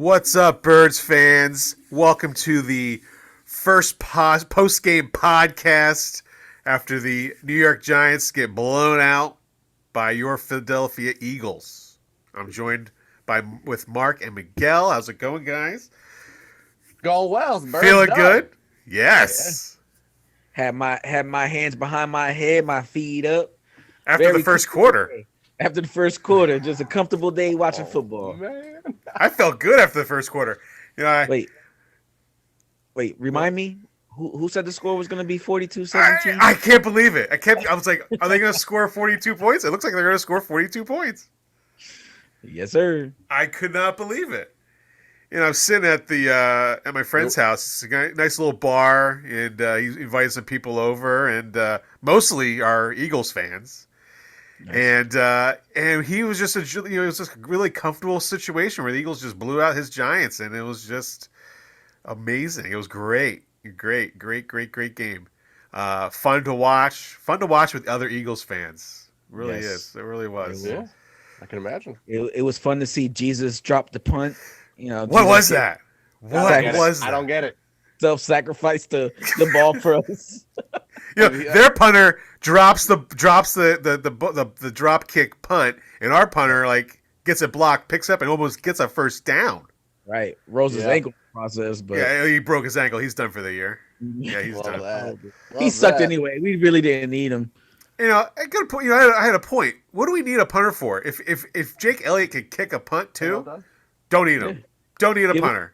What's up, Birds fans? Welcome to the first post-game podcast after the New York Giants get blown out by your Philadelphia Eagles. I'm joined with Mark and Miguel. How's it going, guys? Going well. Feeling good? Yes. Yeah. Had my hands behind my head, my feet up. After the first quarter. After the first quarter, just a comfortable day watching football. Man. I felt good after the first quarter. You know, Wait, remind me. Who said the score was going to be 42-17? I can't believe it. I was like, are they going to score 42 points? It looks like they're going to score 42 points. Yes, sir. I could not believe it. You know, I'm sitting at my friend's house. It's a nice little bar, and he invited some people over, and mostly our Eagles fans. Nice. And he was just it was just a really comfortable situation where the Eagles just blew out his Giants, and it was just amazing. It was great game. Fun to watch with other Eagles fans. It really is. It really was. Yeah, I can imagine. It was fun to see Jesus drop the punt. You know, what was that? I don't get it. Self-sacrifice the ball for us. Their punter drops the drop kick punt, and our punter gets it blocked, picks up, and almost gets a first down. Right, rolls his ankle process, but he broke his ankle. He's done for the year. Yeah, he's done. He sucked anyway. We really didn't need him. You know, a good point. You know, I had a point. What do we need a punter for? If Jake Elliott could kick a punt too, don't need him. Don't need a punter.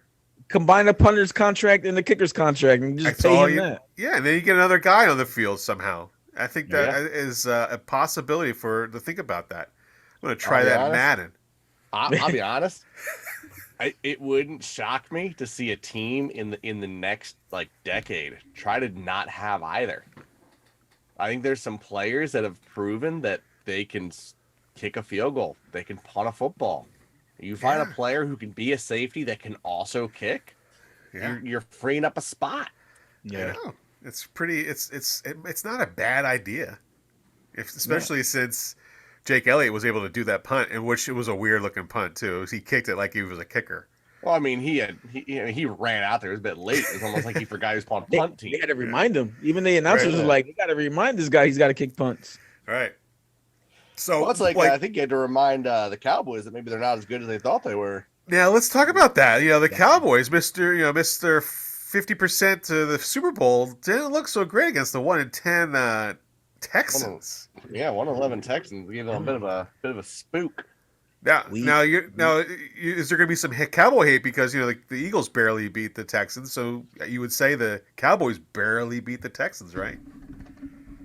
Combine the punter's contract and the kicker's contract and just pay him that. Yeah, and then you get another guy on the field somehow. I think that is a possibility to think about that. I'm going to try that in Madden. I'll be honest. It wouldn't shock me to see a team in the next decade try to not have either. I think there's some players that have proven that they can kick a field goal. They can punt a football. You find a player who can be a safety that can also kick. Yeah. You're freeing up a spot. Yeah, it's pretty. It's not a bad idea, especially since Jake Elliott was able to do that punt, in which it was a weird looking punt too. He kicked it like he was a kicker. Well, I mean, he ran out there. It was a bit late. It was almost like he forgot he was on a punt team. They had to remind him. Even the announcers were like, "We got to remind this guy he's got to kick punts." Right. So it's I think you had to remind the Cowboys that maybe they're not as good as they thought they were. Yeah, let's talk about that. You know, the Cowboys, Mr. 50% to the Super Bowl, didn't look so great against the 1-10 Texans. 1-11 Texans gave them a bit of a spook. Now, is there going to be some Cowboy hate because the Eagles barely beat the Texans? So you would say the Cowboys barely beat the Texans, right?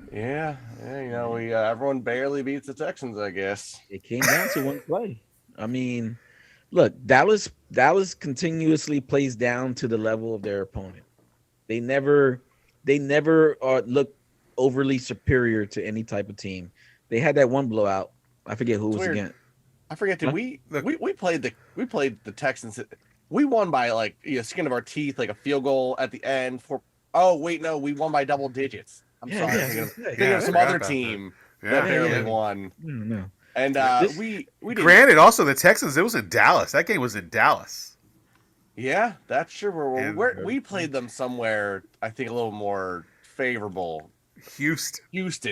Yeah, everyone barely beats the Texans, I guess. It came down to one play. I mean, look, Dallas continuously plays down to the level of their opponent. They never look overly superior to any type of team. They had that one blowout. I forget who it was against. I forget. We played the Texans. We won by skin of our teeth, like a field goal at the end. We won by double digits. I'm sorry. Thinking of some other team that barely won. No. And we didn't. Granted, also the Texans. It was in Dallas. That game was in Dallas. Yeah, that's true. We played them somewhere. I think a little more favorable. Houston.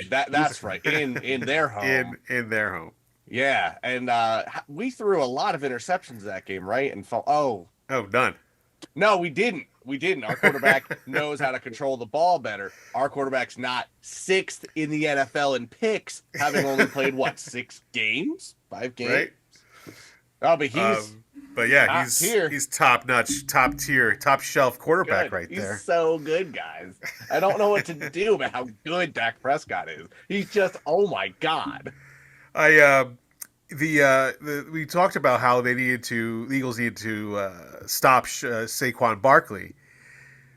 That's right. In their home. In their home. Yeah, and we threw a lot of interceptions that game, right? And none. No, we didn't. Our quarterback knows how to control the ball better. Our quarterback's not 6th in the NFL in picks, having only played 5 games? Right? Oh, but he's top notch, top tier, top shelf quarterback right there. He's so good, guys. I don't know what to do about how good Dak Prescott is. He's just, oh my God. We talked about how the Eagles needed to stop Saquon Barkley.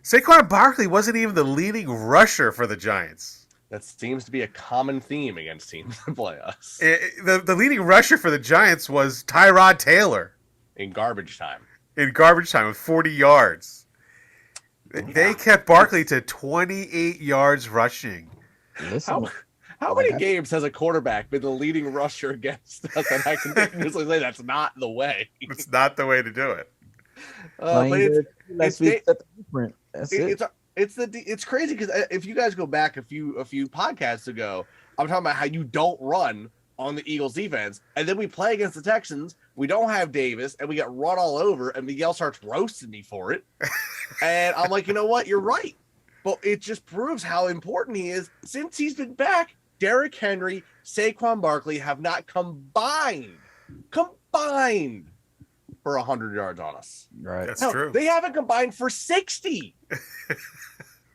Saquon Barkley wasn't even the leading rusher for the Giants. That seems to be a common theme against teams that play us. The leading rusher for the Giants was Tyrod Taylor. In garbage time with 40 yards. They kept Barkley to 28 yards rushing. How many games has a quarterback been the leading rusher against us? And I can continuously say that's not the way. It's not the way to do it. But Playing it's there last week da- set the blueprint. That's it. it's crazy because if you guys go back a few podcasts ago, I'm talking about how you don't run on the Eagles defense, and then we play against the Texans. We don't have Davis, and we get run all over, and Miguel starts roasting me for it. And I'm like, you know what? You're right. But it just proves how important he is. Since he's been back, Derrick Henry, Saquon Barkley have not combined for 100 yards on us. Right. That's No, true. they haven't combined for 60.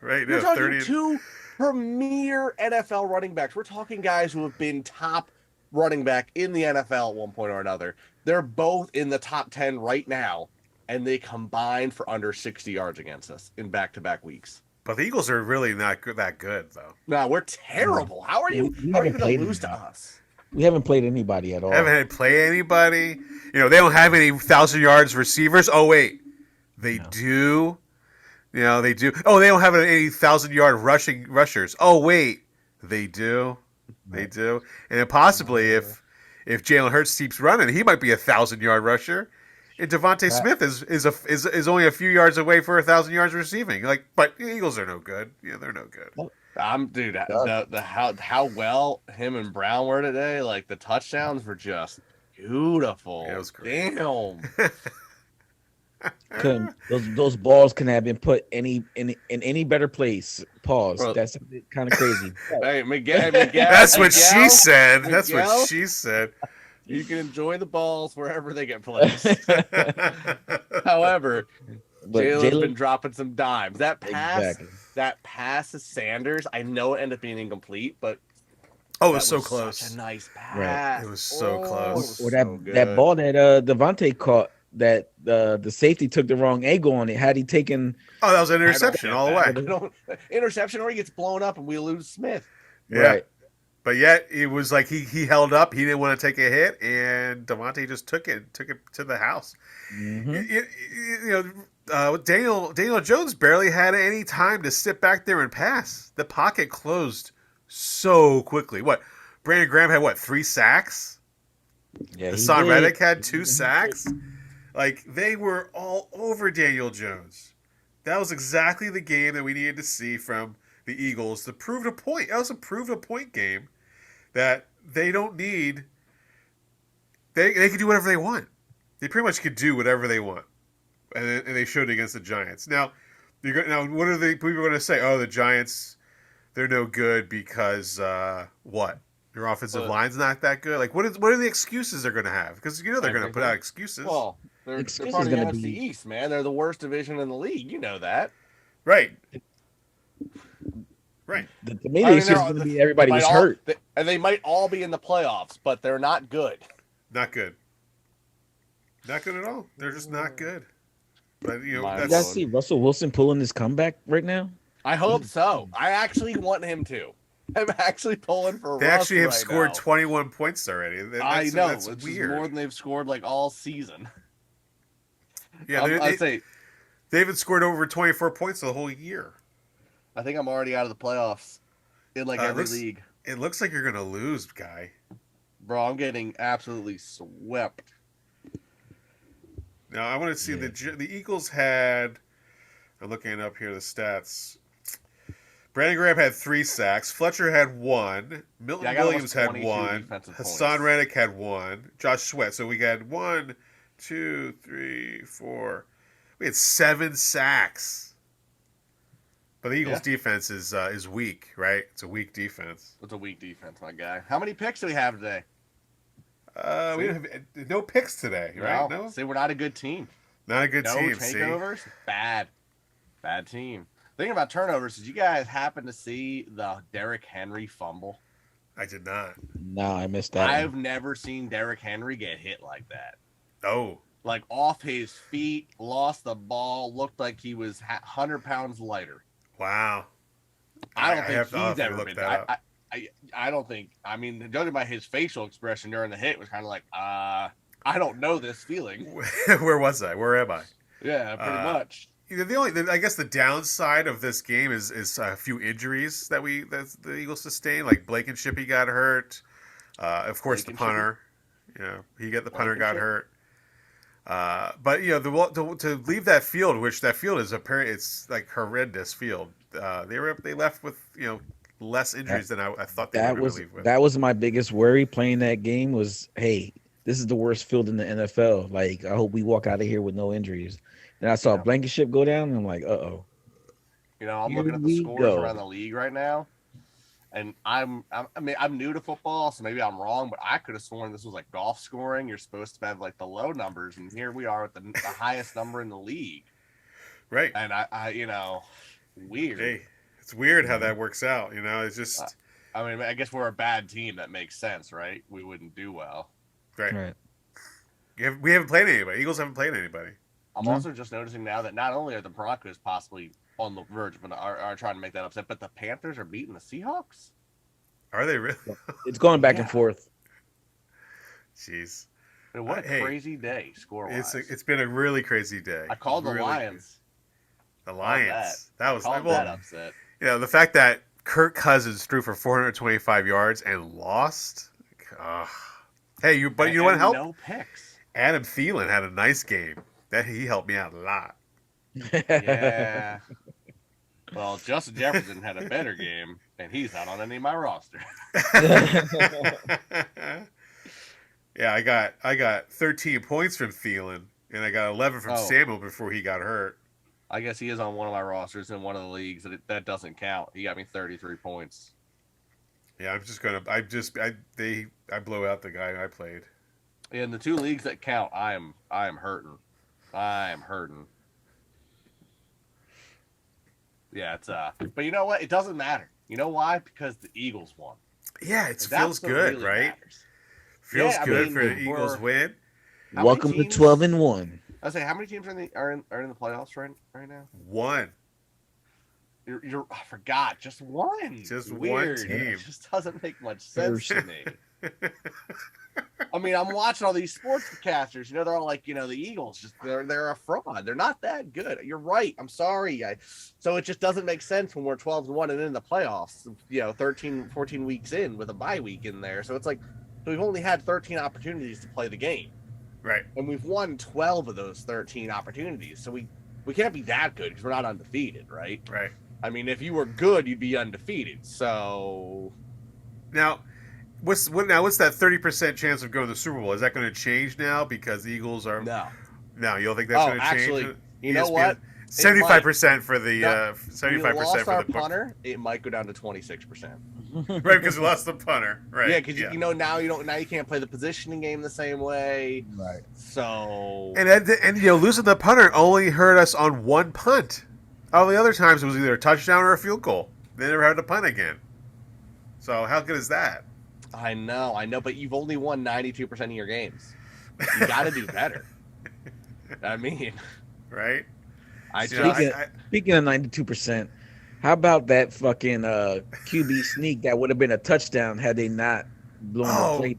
Right. We're No, talking 30. two premier NFL running backs. We're talking guys who have been top running back in the NFL at one point or another. They're both in the top 10 right now, and they combined for under 60 yards against us in back-to-back weeks. But the Eagles are really not that good, though. No, we're terrible. How are you We going haven't to played lose to anybody. us? We haven't played anybody at all. Haven't had to play anybody. You know, they don't have any 1,000 yards receivers. Oh, wait. They No. do. You know, they do. Oh, they don't have any 1,000-yard rushers. Oh, wait. They do. They do. And then possibly if Jalen Hurts keeps running, he might be a 1,000-yard rusher. And Devontae Smith is only a few yards away for 1,000 yards receiving. Like, but the Eagles are no good. Yeah, they're no good. Dude, how well him and Brown were today. Like the touchdowns were just beautiful. Yeah, it was great. Damn. Couldn't those balls couldn't have been put in any better place. Pause. Bro. That's kind of crazy. Hey, Miguel. That's what she Miguel, said. That's Miguel? what she said. You can enjoy the balls wherever they get placed. However, But Jalen's been dropping some dimes. That Exactly. pass to Sanders, I know it ended up being incomplete, but Oh, it that was so was close. Such a nice Right. pass. It was so Oh, close. it Or was that so that good. ball that Devontae caught that the safety took the wrong angle on it. Had he taken Oh, that was an I don't interception get all the that. way. Interception or he gets blown up and we lose Smith. Yeah. right, But yet it was like he held up. He didn't want to take a hit, and Devontae just took it to the house. Mhm. Daniel Jones barely had any time to sit back there and pass. The pocket closed so quickly. What? Brandon Graham had 3 sacks? yeah, he Hassan did. Reddick had 2 sacks. Like, they were all over Daniel Jones. That was exactly the game that we needed to see from the Eagles to prove a point. That was a prove a point game that they don't need. They can do whatever they want. They pretty much could do whatever they want, and they showed it against the Giants. Now, what are the people going to say? Oh, the Giants, they're no good because what? Their offensive line's not that good. Like, what are the excuses they're going to have? Because they're going to put out excuses. Well, they're Excuse part of is the gonna NFC be- East, man. They're the worst division in the league. You know that. Right. Right. The maybe it's just going to be everybody was hurt. And they might all be in the playoffs, but they're not good. Not good. Not good at all. They're just not good. But You Mind guys that's see Russell Wilson pulling his comeback right now? I hope so. I actually want him to. I'm actually pulling for they Russ actually have right scored now. 21 points already. I know. That's Which weird. is more than they've scored like all season. Yeah, I'd say they haven't scored over 24 points the whole year. I think I'm already out of the playoffs in like every league. It looks like you're going to lose, guy. Bro, I'm getting absolutely swept. Now, I want to see the Eagles had. I'm looking it up here, the stats. Brandon Graham had 3 sacks. Fletcher had 1. Milton Williams had 1. Hassan Reddick had 1. Josh Sweat. So we got 1, 2, 3, 4. We had 7 sacks. But the Eagles' defense is weak, right? It's a weak defense. It's a weak defense, my guy. How many picks do we have today? We have no picks today, right? No, See, we're not a good team. not a good No team. takeovers. Bad team. Thinking about turnovers, did you guys happen to see the Derrick Henry fumble? I did not. No, I missed that. I've never seen Derrick Henry get hit like that. Oh, Like off his feet, lost the ball, looked like he was 100 pounds lighter. wow. I don't I'll think have he's to ever look been. that up. I don't think. I mean, judging by his facial expression during the hit, was kind of like, I don't know this feeling. Where was I? Where am I? Yeah, pretty much. I guess the downside of this game is a few injuries that the Eagles sustained. Like Blankenship, got hurt. Of course, the punter. The punter got hurt. But to leave that field, which that field is it's like horrendous field. They left with less injuries than I thought they were That going to was leave with. that was my biggest worry playing that game was, hey, this is the worst field in the NFL. Like, I hope we walk out of here with no injuries. And I saw Blankenship go down, and I'm like, uh-oh. I'm Here looking at the we scores go. around the league right now, and I'm new to football, so maybe I'm wrong, but I could have sworn this was like golf scoring. You're supposed to have like the low numbers, and here we are with the highest number in the league. Right. And I weird. Hey, it's weird how that works out. It's just. I guess we're a bad team. That makes sense, right? We wouldn't do well. Right. We haven't played anybody. Eagles haven't played anybody. I'm also just noticing now that not only are the Broncos possibly on the verge of are trying to make that upset, but the Panthers are beating the Seahawks. Are they really? It's going back and forth. Jeez. What a crazy day, score-wise. It's been a really crazy day. I called the Lions. The Lions. That was that upset. The fact that Kirk Cousins threw for 425 yards and lost. Hey, you want to help? No picks. Adam Thielen had a nice game. He helped me out a lot. Yeah. Well, Justin Jefferson had a better game, and he's not on any of my roster. Yeah, I got 13 points from Thielen, and I got 11 from Samuel before he got hurt. I guess he is on one of my rosters in one of the leagues. That doesn't count. He got me 33 points. Yeah, I blow out the guy I played. In the two leagues that count, I am hurting. I'm hurting. Yeah, it's but you know what? It doesn't matter. You know why? Because the Eagles won. Yeah, it feels good, really right? Matters. Feels good for the Eagles win. Welcome to 12-1. I say, how many teams are in the playoffs right now? One. I forgot. Just one. Just weird. One team. It just doesn't make much sense to me. I mean, I'm watching all these sportscasters. They're all like, the Eagles, they're a fraud. They're not that good. You're right. I'm sorry. So it just doesn't make sense when we're 12-1 and in the playoffs. 13, 14 weeks in with a bye week in there. So it's like we've only had 13 opportunities to play the game. Right. And we've won 12 of those 13 opportunities. So we can't be that good because we're not undefeated, right? Right. I mean, if you were good, you'd be undefeated. So now, what's that 30% chance of going to the Super Bowl? Is that going to change now because the Eagles are? No, you don't think that's going to change? Actually, you know what? 75% for the 75% for the punter. It might go down to 26%. Right, because we lost the punter. Right. Yeah, because now you can't play the positioning game the same way. Right. So and losing the punter only hurt us on one punt. All the other times it was either a touchdown or a field goal. They never had to punt again. So how good is that? I know, but you've only won 92% of your games. You got to do better. I mean, right? Speaking of 92%, how about that fucking QB sneak that would have been a touchdown had they not blown the play?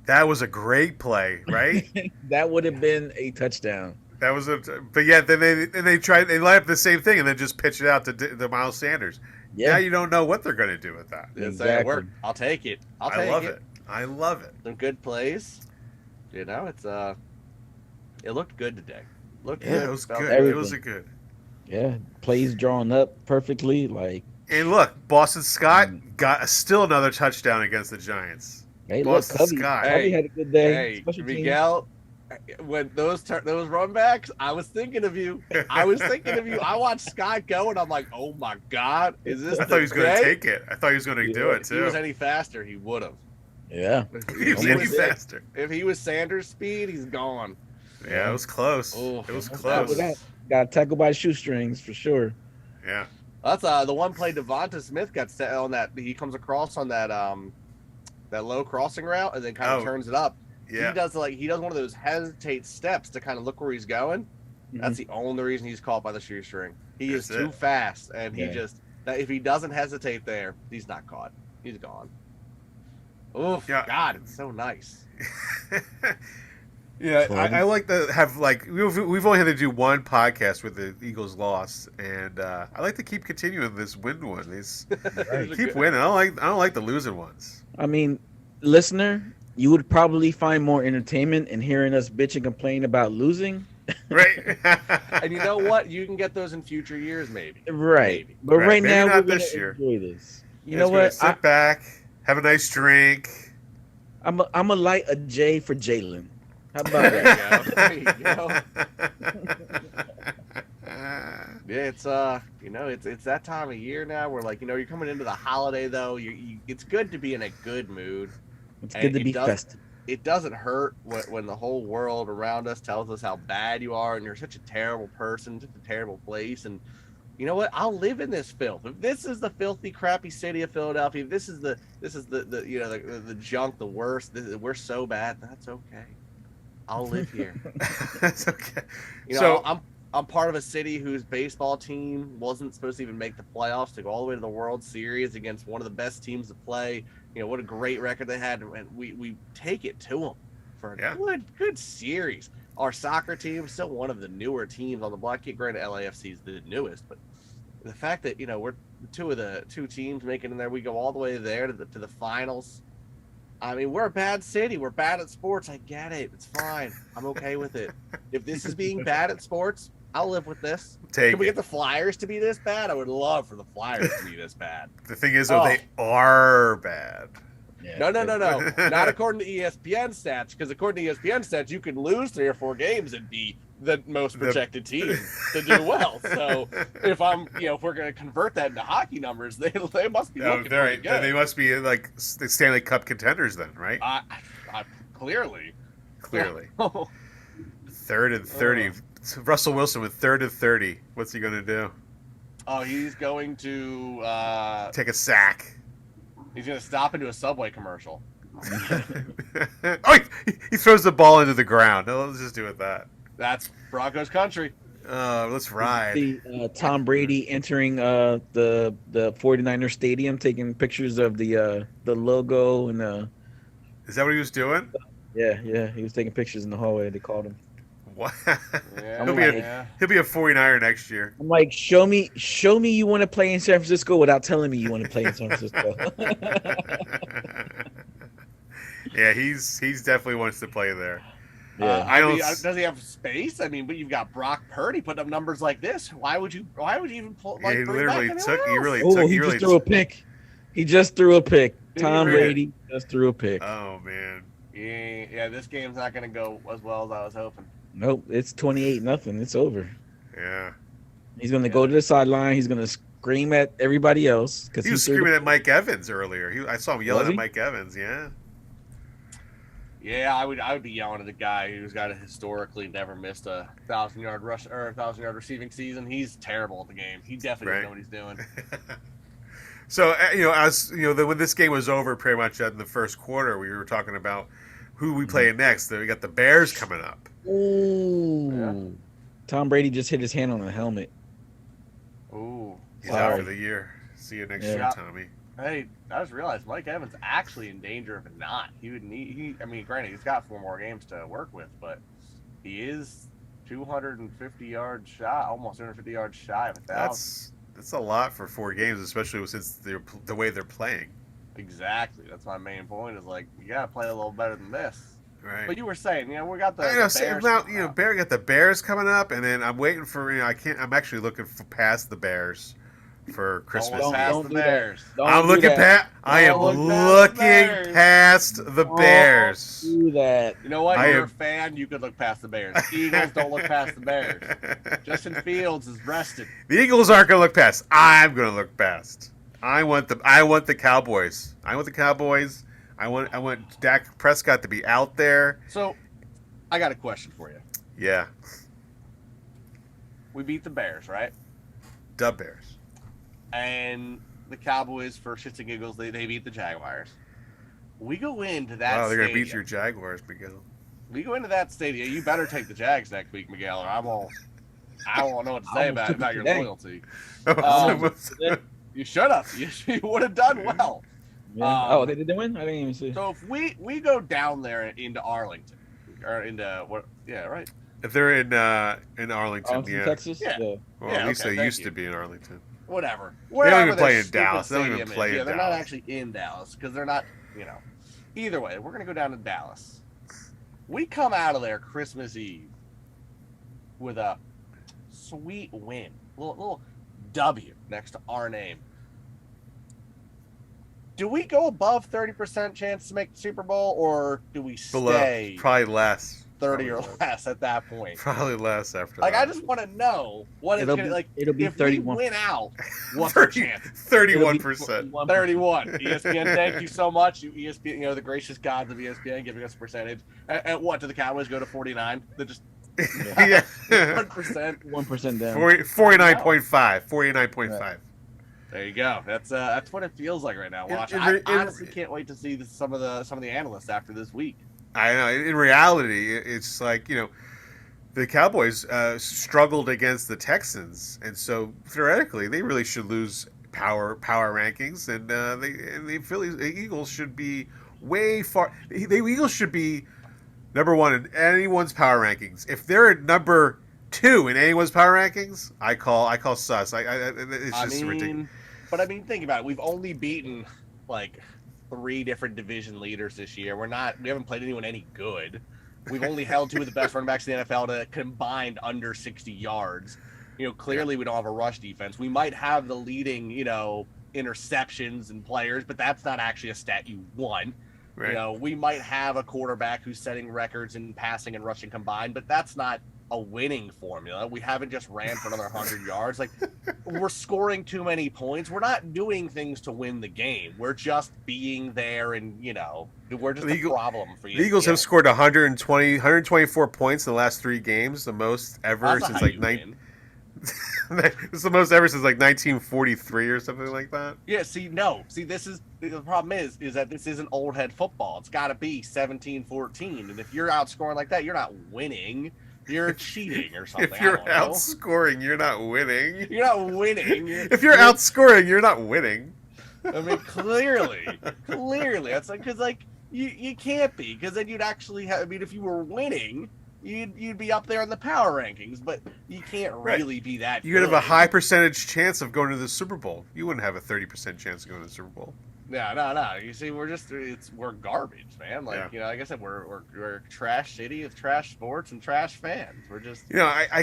That was a great play, right? That would have been a touchdown. That was but yeah, then they line up the same thing and then just pitch it out to Miles Sanders. Yeah, now you don't know what they're going to do with that. Exactly. I'll take it. I love it. I love it. Some good plays. It looked good today. Good. It was good. Everything. It was good. Yeah, plays drawn up perfectly. And look, Boston Scott got still another touchdown against the Giants. Hey, Boston look, Scott. Covey had a good day. Hey, Miguel, when those run backs, I was thinking of you. I watched Scott go, and I'm like, oh my god, is this? I thought he was going to take it. I thought he was going to do it too. If he was any faster, he would have. Yeah, he was any faster. If he was Sanders' speed, he's gone. Yeah, it was close. It was close. Got tackled by shoestrings for sure. Yeah, that's the one play Devonta Smith got set on that. He comes across on that low crossing route and then kind of turns it up. Yeah. He does one of those hesitate steps to kind of look where he's going. Mm-hmm. That's the only reason he's caught by the shoestring. He is too fast, and if he doesn't hesitate there, he's not caught. He's gone. Oh God, it's so nice. Yeah, I like to have we've only had to do one podcast with the Eagles loss, and I like to keep continuing this win one. Keep winning. I don't like the losing ones. I mean, listener, you would probably find more entertainment in hearing us bitch and complain about losing. Right. And you know what? You can get those in future years, maybe. Right. Maybe. But Right. right Maybe now we're not gonna this year. enjoy this. You know Just gonna what? sit back, have a nice drink. I'm a light a J for Jalen. How about There that? you go. There you go. Yeah, it's it's that time of year now where like you're coming into the holiday though. It's good to be in a good mood, It's and good to be festive. it doesn't hurt when the whole world around us tells us how bad you are and you're such a terrible person, such a terrible place. And you know what? I'll live in this filth. If this is the filthy, crappy city of Philadelphia, if this is the the junk, the worst. We're so bad. That's okay. I'll live here. That's okay. You know, So I'm part of a city whose baseball team wasn't supposed to even make the playoffs to go all the way to the World Series against one of the best teams to play. You know, what a great record they had, and we take it to them for a good series. Our soccer team is still one of the newer teams on the block. Granted, LAFC is the newest, but the fact that we're two teams making in there, we go all the way there to the finals. I mean, we're a bad city. We're bad at sports. I get it. It's fine. I'm okay with it. If this is being bad at sports, I'll live with this. Can we get the Flyers to be this bad? I would love for the Flyers to be this bad. The thing is, though, they are bad. Yeah. No. Not according to ESPN stats, because according to ESPN stats, you can lose 3 or 4 games and be the most projected team to do well. So if we're going to convert that into hockey numbers, they must be looking pretty good. They must be like the Stanley Cup contenders then, right? I clearly. Third and 30. Russell Wilson with 3rd and 30. What's he going to do? Oh, he's going to Take a sack. He's going to stop into a Subway commercial. Oh, he throws the ball into the ground. No, let's just do it that. That's Broncos country. Let's ride. See Tom Brady entering the 49er stadium, taking pictures of the logo and Is that what he was doing? yeah, he was taking pictures in the hallway. They called him. What? Yeah, he'll be a 49er next year. I'm like, show me you want to play in San Francisco without telling me you want to play in San Francisco. Yeah, he's definitely wants to play there. Yeah, does he have space? I mean, but you've got Brock Purdy putting up numbers like this. Why would you even pull? Like, he bring literally back took. He really oh, took. he just threw a pick. He just threw a pick. Did he Tom really? Brady just threw a pick. Oh man. Yeah, this game's not going to go as well as I was hoping. Nope, it's 28-0. It's over. Yeah. He's gonna go to the sideline. He's gonna scream at everybody else because He was screaming at Mike Evans earlier. I saw him yelling at Mike Evans. Yeah. Yeah, I would be yelling at the guy who's got historically never missed a 1,000-yard rush or a 1,000-yard receiving season. He's terrible at the game. He definitely doesn't know what he's doing. So when this game was over, pretty much in the first quarter, we were talking about who we playing next. We got the Bears coming up. Ooh. Yeah. Tom Brady just hit his hand on a helmet. Ooh. He's out for the year. See you next year, Tommy. Hey, I just realized Mike Evans actually in danger of not. He would need. I mean, granted, he's got 4 more games to work with, but he is 250 yards shy, almost 250 yards shy of 1,000. That's a lot for 4 games, especially since the way they're playing. Exactly. That's my main point. Is like you gotta play a little better than this. Right. But you were saying, we got the. I know. The Bears Bear got the Bears coming up, and then I'm waiting for. I'm actually looking for past the Bears for Christmas. Don't the Bears. I'm looking past. I am looking past the Bears. Do that. You know what? You're a fan. You could look past the Bears. Eagles don't look past the Bears. Justin Fields is rested. The Eagles aren't going to look past. I'm going to look past. I want the Cowboys. I want the Cowboys. I want Dak Prescott to be out there. So, I got a question for you. Yeah. We beat the Bears, right? The Bears. And the Cowboys, for shits and giggles, they beat the Jaguars. We go into that. Wow, they're going to beat your Jaguars, Miguel. We go into that stadium. You better take the Jags next week, Miguel, or I won't know what to say about your loyalty. You should have. You would have done well. Yeah. They didn't win? I didn't even see. So if we go down there into Arlington, or into what? Yeah, right. If they're in Arlington, yeah. Texas? Yeah. Well, at least they used to be in Arlington. Whatever. They don't even play in Dallas. They don't even play in They're not Dallas. actually in Dallas because they're not, Either way, we're gonna go down to Dallas. We come out of there Christmas Eve with a sweet win, little W next to our name. Do we go above 30% chance to make the Super Bowl, or do we Below, stay probably less. 30 Probably or less. less at that point? Probably less after Like, that. I just want to know what it's gonna like. It'll be If 31. we win out, what's our chance? 31%. 31. ESPN, thank you so much. You ESPN, the gracious gods of ESPN giving us a percentage. And what, do the Cowboys go to 49? They just Yeah. 1%. 1% down. 49.5. 49.5. There you go. That's what it feels like right now. Watch. I honestly can't wait to see some of the analysts after this week. I know. In reality, it's like, the Cowboys struggled against the Texans, and so theoretically, they really should lose power rankings, and the Eagles should be way far. The Eagles should be number one in anyone's power rankings. If they're at number 2 in anyone's power rankings, I call sus. It's just ridiculous. But I mean, think about it. We've only beaten like 3 different division leaders this year. We haven't played anyone any good. We've only held 2 of the best running backs in the NFL to combined under 60 yards. Clearly we don't have a rush defense. We might have the leading, interceptions and players, but that's not actually a stat you want. Right. We might have a quarterback who's setting records in passing and rushing combined, but that's not a winning formula. We haven't just ran for another 100 yards. Like, we're scoring too many points. We're not doing things to win the game. We're just being there, and we're just a problem for you. The Eagles have scored 124 points in the last 3 games, the most ever since like it's the most ever since like 1943 or something like that. Yeah. This is the problem is that this isn't old head football. It's got to be 17-14, and if you're outscoring like that, you're not winning. You're cheating or something. If you're outscoring, you're not winning. You're not winning. If you're outscoring, you're not winning. I mean, clearly, that's like, because like you can't be, because then you'd actually have. I mean, if you were winning, you'd be up there in the power rankings, but you can't really be that. You'd have a high percentage chance of going to the Super Bowl. You wouldn't have a 30% chance of going to the Super Bowl. No. You see, we're garbage, man. Like, like I said, we're trash city with trash sports and trash fans. We're just, I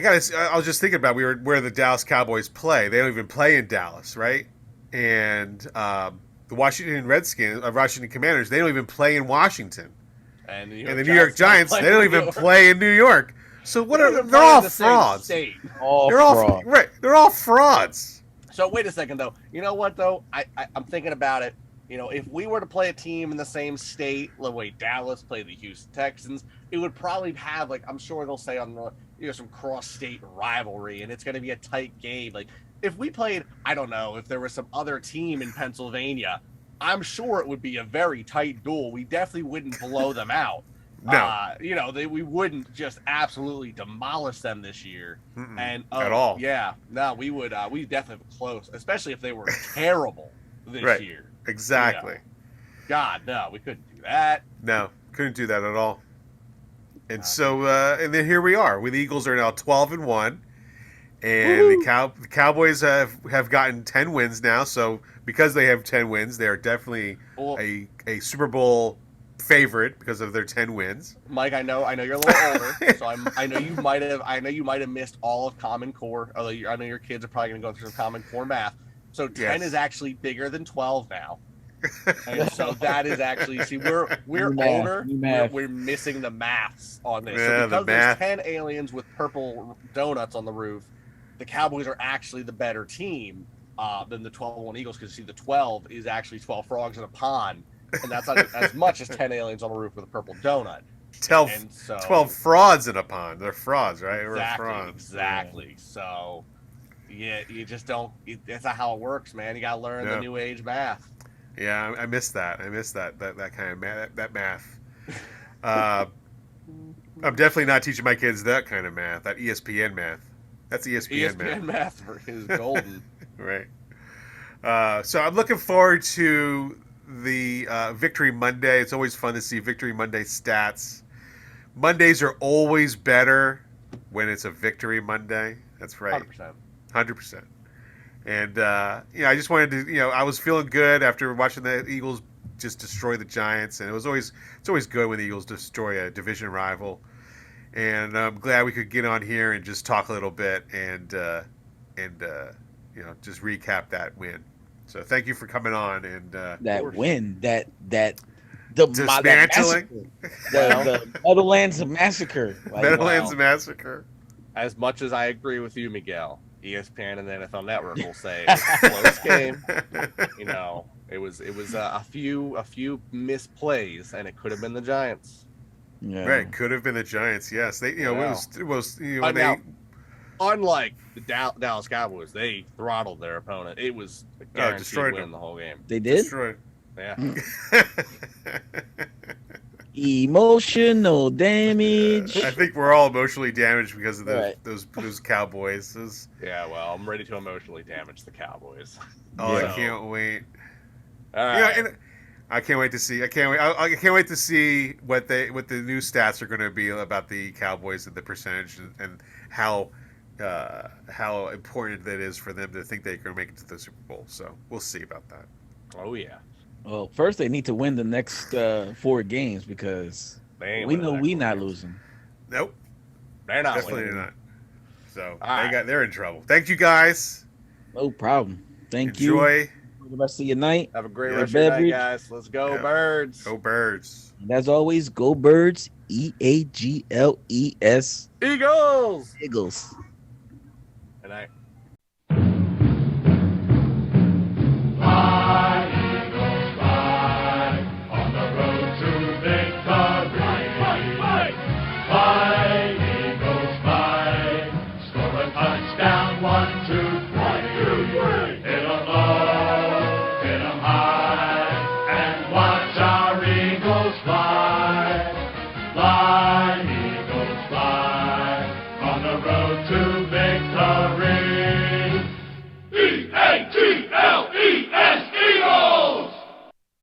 was just thinking about where the Dallas Cowboys play. They don't even play in Dallas, right? And the Washington Commanders, they don't even play in Washington. And the New York Giants, they don't even play in New York. So they're all frauds. They're all frauds. So wait a second, though. You know what, though? I'm thinking about it. If we were to play a team in the same state, the way Dallas played the Houston Texans, it would probably have, like, I'm sure they'll say on the, some cross-state rivalry, and it's going to be a tight game. Like, if we played, I don't know, if there was some other team in Pennsylvania, I'm sure it would be a very tight duel. We definitely wouldn't blow them out. No. We wouldn't just absolutely demolish them this year. And at all. Yeah. No, we would. We definitely close, especially if they were terrible this year. Exactly. God, no, we couldn't do that. No, couldn't do that at all. And so, and then here we are. The Eagles are now 12-1, and the Cowboys have gotten 10 wins now. So because they have 10 wins, they are definitely a Super Bowl favorite because of their 10 wins. Mike, I know you're a little older, so I know you might have missed all of Common Core. Although I know your kids are probably going to go through some Common Core math. So 10 is actually bigger than 12 now. And so that is actually, we're older. We're missing the maths on this. Yeah, so because there's 10 aliens with purple donuts on the roof, the Cowboys are actually the better team than the 12-1 Eagles, because the 12 is actually 12 frogs in a pond, and that's not as much as 10 aliens on the roof with a purple donut. 12 frauds in a pond. They're frauds, right? Exactly. Yeah. So, yeah, you just don't. That's not how it works, man. You got to learn the new age math. Yeah, I missed that. That kind of math. That math. I'm definitely not teaching my kids that kind of math. That ESPN math. That's ESPN math. ESPN math is golden. Right. So I'm looking forward to the Victory Monday. It's always fun to see Victory Monday stats. Mondays are always better when it's a Victory Monday. That's right. 100%. And I just wanted to, I was feeling good after watching the Eagles just destroy the Giants, and it's always good when the Eagles destroy a division rival. And I'm glad we could get on here and just talk a little bit and just recap that win. So thank you for coming on and That win, that the dismantling the Meadowlands Massacre. Like, Meadowlands Massacre. As much as I agree with you, Miguel, ESPN and the NFL Network will say it was a close game. It was a few misplays, and it could have been the Giants. yeah. Right, could have been the Giants. Yes, they it was when Now, they unlike the Dallas Cowboys, they throttled their opponent. It was a guaranteed destroyed win them. the whole game. They did. destroyed. Yeah. Emotional damage. I think we're all emotionally damaged because of Right. those Cowboys. Yeah, well, I'm ready to emotionally damage the Cowboys. Oh, Yeah. I can't wait. All right. And I can't wait to see. I can't wait to see what the new stats are going to be about the Cowboys and the percentage and how important that is for them to think they're going to make it to the Super Bowl. So we'll see about that. Oh, yeah. Well, first they need to win the next 4 games because They ain't we winning know the we next not four games. losing. Nope, They're not definitely winning. not. So All right. they're in trouble. Thank you guys. No problem. Thank you Enjoy. for the rest of your night. Have a great Yeah. rest of your night, Beverage. guys. Let's go, Yeah. Birds. Go Birds. And as always, go Birds. EAGLES. Eagles. Eagles. Good night. Fly, Eagles, fly, on the road to victory. Fly, Eagles, fly, score a touchdown, 1, 2, 3.